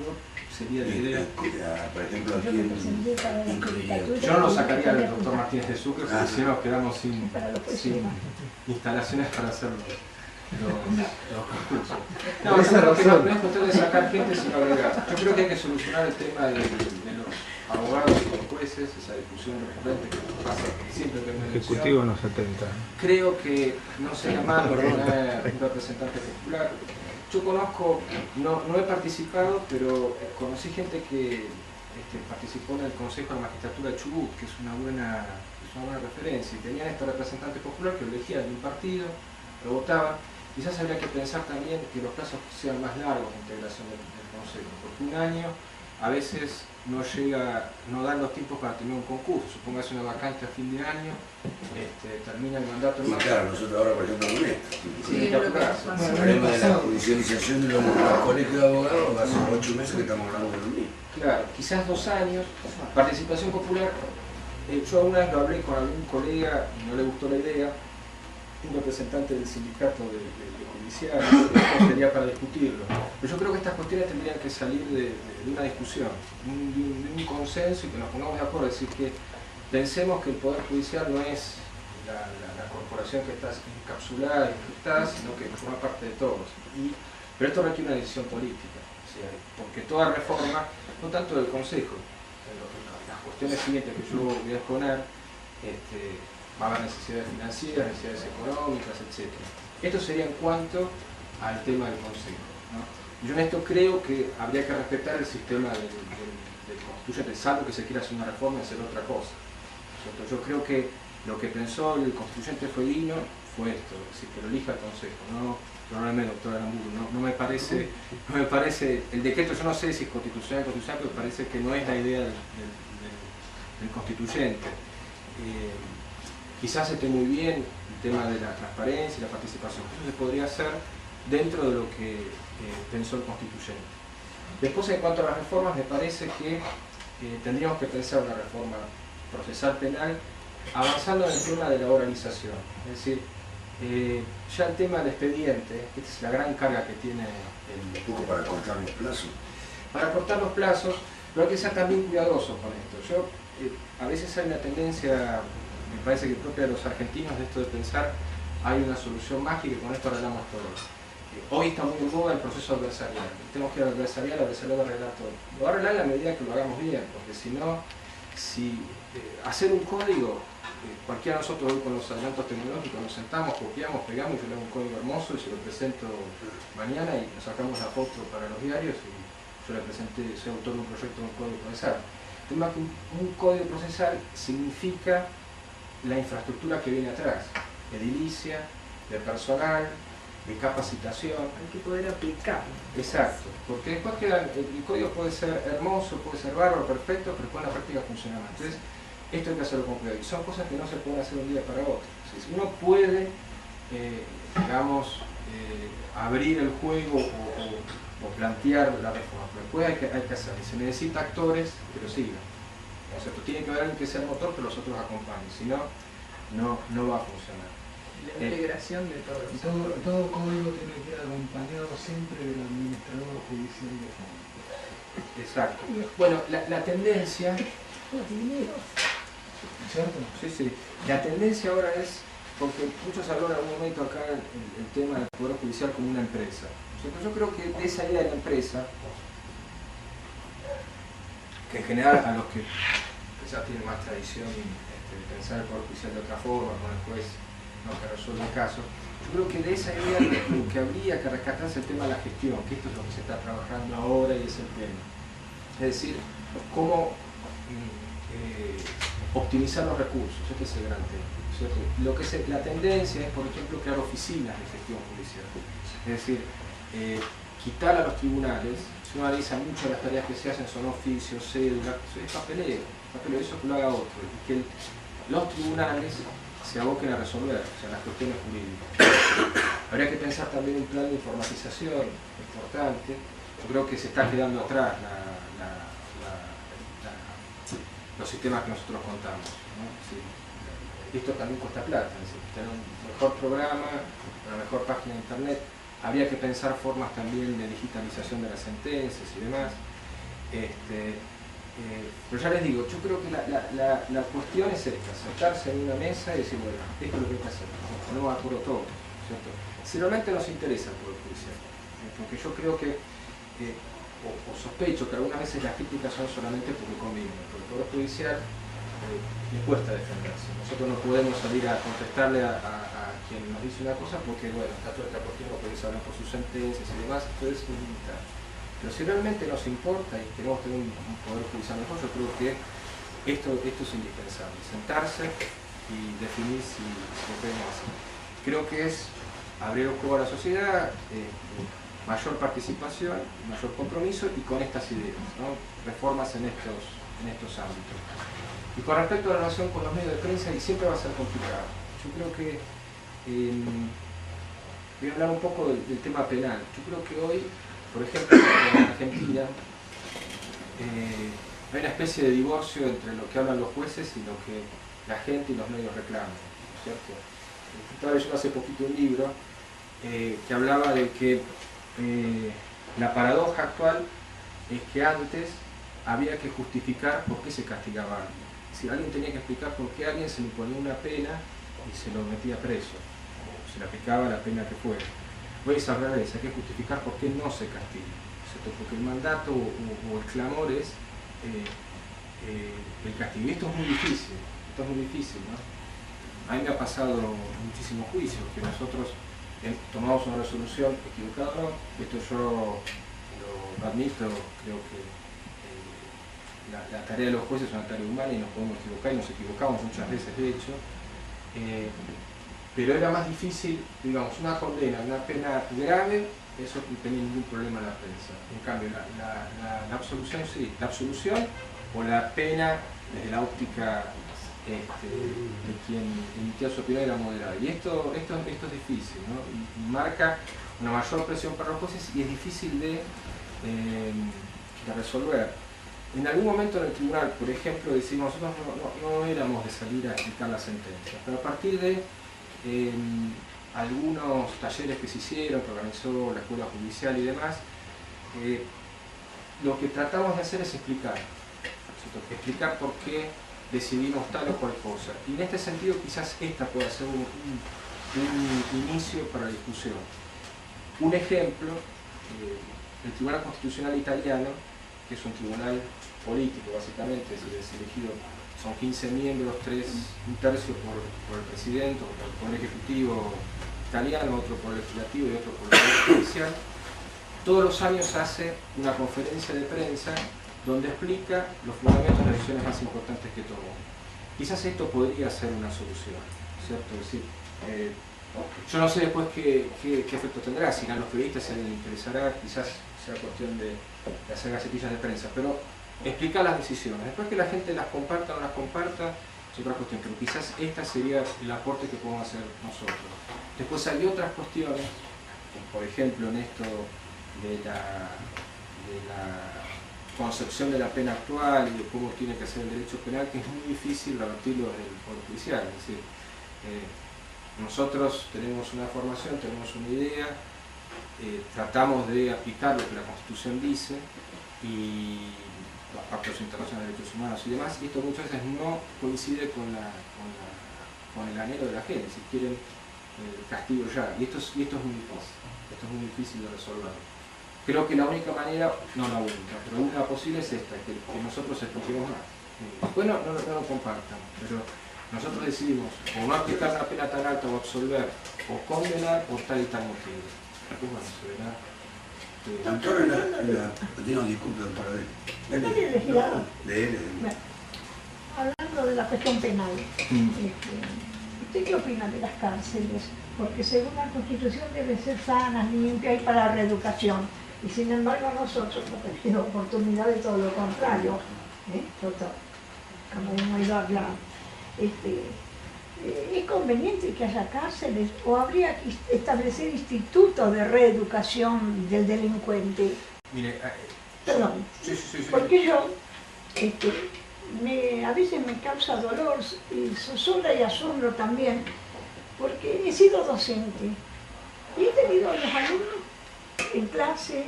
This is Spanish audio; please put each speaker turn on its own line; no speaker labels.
yo sería la idea.
Por ejemplo, aquí en
Yo no lo sacaría del doctor Martínez de Sucre, porque si no nos quedamos sin instalaciones para hacer los concursos. No, yo creo que no es cuestión de sacar gente sino agregar. Yo creo que hay que solucionar el tema de los abogados y los jueces, esa discusión recurrente que pasa siempre que me
Ejecutivo no 70.
Creo que no sería malo poner un representante popular. Yo conozco, no he participado, pero conocí gente que participó en el Consejo de Magistratura de Chubut, que es una buena referencia, y tenían este representante popular que lo elegían de un partido, lo votaban. Quizás habría que pensar también que los plazos sean más largos de integración del Consejo, porque un año a veces no dan los tiempos para tener un concurso. Supóngase una vacante a fin de año, termina el mandato en marzo.
Claro, nosotros ahora, por ejemplo, con esto.
Sí, el
problema de la judicialización de los colegios de abogados, hace 8 meses que estamos hablando de lo mismo.
Claro, quizás 2 años. Participación popular, yo alguna vez lo hablé con algún colega y no le gustó la idea, un representante del sindicato de judiciales, sería para discutirlo. Pero yo creo que estas cuestiones tendrían que salir de una discusión, de un consenso, y que nos pongamos de acuerdo, es decir, que pensemos que el Poder Judicial no es la corporación que está encapsulada y encriptada, sino que forma parte de todos. Pero esto requiere una decisión política, o sea, porque toda reforma, no tanto del Consejo, las cuestiones siguientes que yo voy a exponer, va a haber necesidades financieras, necesidades económicas, etc. Esto sería en cuanto al tema del Consejo, ¿no? Yo en esto creo que habría que respetar el sistema del constituyente, salvo que se quiera hacer una reforma y hacer otra cosa. Yo creo que lo que pensó el constituyente Fueguino fue esto, es decir, que lo elija el Consejo, no, perdóname, doctor Aramburu, no me parece, el decreto, yo no sé si es constitucional, pero parece que no es la idea del constituyente. Quizás esté muy bien el tema de la transparencia y la participación. Eso se podría hacer dentro de lo que pensó el constituyente. Después, en cuanto a las reformas, me parece que tendríamos que pensar una reforma procesal penal avanzando en el tema de la oralización. Es decir, ya el tema del expediente, que es la gran carga que tiene
un poco para cortar los plazos.
Para cortar los plazos, pero hay que ser también cuidadosos con esto. A veces hay una tendencia, me parece que propia de los argentinos, de esto de pensar hay una solución mágica y con esto arreglamos todo. Hoy está muy en boga el proceso adversarial. Tenemos que ir al adversarial va a arreglar todo. Lo va a arreglar en la medida que lo hagamos bien, porque si no, hacer un código, cualquiera de nosotros hoy con los adelantos tecnológicos nos sentamos, copiamos, pegamos y yo le hago un código hermoso y se lo presento mañana y nos sacamos la foto para los diarios y yo le presenté, soy autor de un proyecto de un código procesal. El tema es que un código procesal significa la infraestructura que viene atrás, edilicia, de personal, de capacitación.
Hay que poder aplicarlo.
Exacto, porque después el código puede ser hermoso, puede ser bárbaro, perfecto, pero después en la práctica funciona mal. Entonces, esto hay que hacerlo con cuidado. Y son cosas que no se pueden hacer un día para otro. Si uno puede, digamos, abrir el juego o plantear la reforma, pero después hay que hacerlo. Y se necesita actores que lo sigan. O sea, tiene que haber alguien que sea el motor, pero los otros acompañen. Si no, no va a funcionar.
La integración de todos.
Todo código tiene que ir acompañado siempre del administrador judicial de fondo.
Exacto. Bueno, la tendencia...
¿Cierto?
Sí. La tendencia ahora es, porque muchos hablaron en algún momento acá el tema del Poder Judicial como una empresa. Yo creo que de esa idea de la empresa, que en general a los que quizás tienen más tradición de pensar el Poder Judicial de otra forma, con el juez que resuelve el caso, yo creo que de esa idea lo que habría que rescatar es el tema de la gestión, que esto es lo que se está trabajando ahora y es el tema. Es decir, cómo optimizar los recursos, este es el gran tema, ¿cierto? La tendencia es, por ejemplo, crear oficinas de gestión judicial. Es decir, quitar a los tribunales, si uno analiza mucho las tareas que se hacen, son oficios, cédula, es papeleo, eso que lo haga otro, y que los tribunales se aboquen a resolver, o sea, las cuestiones jurídicas. Habría que pensar también un plan de informatización importante. Yo creo que se está quedando atrás los sistemas que nosotros contamos, ¿no? Sí. Esto también cuesta plata, es decir, tener un mejor programa, una mejor página de internet. Habría que pensar formas también de digitalización de las sentencias y demás. Pero ya les digo, yo creo que la cuestión es esta, sentarse en una mesa y decir, bueno, esto es lo que hay que hacer, no me acuerdo todo, ¿cierto? Si realmente nos interesa el Poder Judicial, porque yo creo que, o sospecho que algunas veces las críticas son solamente porque conviven, porque el Poder Judicial le cuesta defenderse. Nosotros no podemos salir a contestarle a quien nos dice una cosa porque, bueno, está toda esta cuestión, no puede hablar por sus sentencias y demás, entonces es limitado. Pero si realmente nos importa y queremos tener un Poder Judicial mejor, yo creo que esto es indispensable, sentarse y definir si lo queremos hacer. Creo que es abrir el juego a la sociedad, mayor participación, mayor compromiso y con estas ideas, ¿no? Reformas en estos ámbitos. Y con respecto a la relación con los medios de prensa, y siempre va a ser complicado. Yo creo que, voy a hablar un poco del tema penal. Yo creo que hoy, por ejemplo, en Argentina, hay una especie de divorcio entre lo que hablan los jueces y lo que la gente y los medios reclaman, ¿no es cierto? Estaba leyendo hace poquito un libro que hablaba de que la paradoja actual es que antes había que justificar por qué se castigaba a alguien. Es decir, alguien tenía que explicar por qué a alguien se le ponía una pena y se lo metía preso, o se le aplicaba la pena que fuera. Hoy es al revés, hay que justificar por qué no se castiga, ¿cierto? Porque el mandato o el clamor es el castigo. Y esto es muy difícil, ¿no? A mí me ha pasado muchísimos juicios que nosotros tomamos una resolución equivocada, ¿no? Esto yo lo admito, creo que la tarea de los jueces es una tarea humana y nos podemos equivocar y nos equivocamos muchas veces, de hecho, pero era más difícil, digamos, una condena, una pena grave, eso no tenía ningún problema en la prensa. En cambio, la absolución sí, la absolución o la pena desde la óptica de quien emitía su opinión era moderada. Y esto es difícil, ¿no? Y marca una mayor presión para los jueces y es difícil de resolver. En algún momento en el tribunal, por ejemplo, decimos, nosotros no éramos de salir a explicar la sentencia, pero a partir de algunos talleres que se hicieron, que organizó la Escuela Judicial y demás, lo que tratamos de hacer es explicar, ¿cierto? Explicar por qué decidimos tal o cual cosa. Y en este sentido quizás esta pueda ser un inicio para la discusión. Un ejemplo, el Tribunal Constitucional Italiano, que es un tribunal político básicamente, es elegido, son 15 miembros, un tercio por el presidente, o por el Poder Ejecutivo italiano, otro por el Legislativo y otro por el Poder Judicial. Todos los años hace una conferencia de prensa donde explica los fundamentos de las decisiones más importantes que tomó. Quizás esto podría ser una solución, ¿cierto? Es decir, yo no sé después qué efecto tendrá, si a los periodistas se les interesará, quizás sea cuestión de hacer gacetillas de prensa, pero explicar las decisiones. Después que la gente las comparta o no las comparta, es otra cuestión, pero quizás esta sería el aporte que podemos hacer nosotros. Después hay otras cuestiones, por ejemplo en esto de la concepción de la pena actual y de cómo tiene que ser el derecho penal, que es muy difícil revertirlo desde el Poder Judicial. Es decir, nosotros tenemos una formación, tenemos una idea, tratamos de aplicar lo que la Constitución dice y los pactos internacionales de derechos humanos y demás, y esto muchas veces no coincide con el anhelo de la gente, si quieren castigo ya, y esto es muy difícil de resolver. Creo que la única manera, no la única, pero una posible es esta, que nosotros expliquemos más. Después no lo compartan, pero nosotros decidimos o no aplicar una pena tan alta o absolver, o condenar por tal y tal motivo. Después, bueno, se verá.
Doctor, disculpe, doctora,
hablando de la cuestión penal, ¿usted qué opina de las cárceles? Porque según la Constitución deben ser sanas, limpias y para la reeducación. Y sin embargo nosotros no tenemos oportunidad de todo lo contrario. Doctor, como hemos ido a hablar. ¿Es conveniente que haya cárceles o habría que establecer institutos de reeducación del delincuente?
Mire,
perdón,
sí.
porque yo a veces me causa dolor y zozobra y asombro también, porque he sido docente y he tenido a los alumnos en clase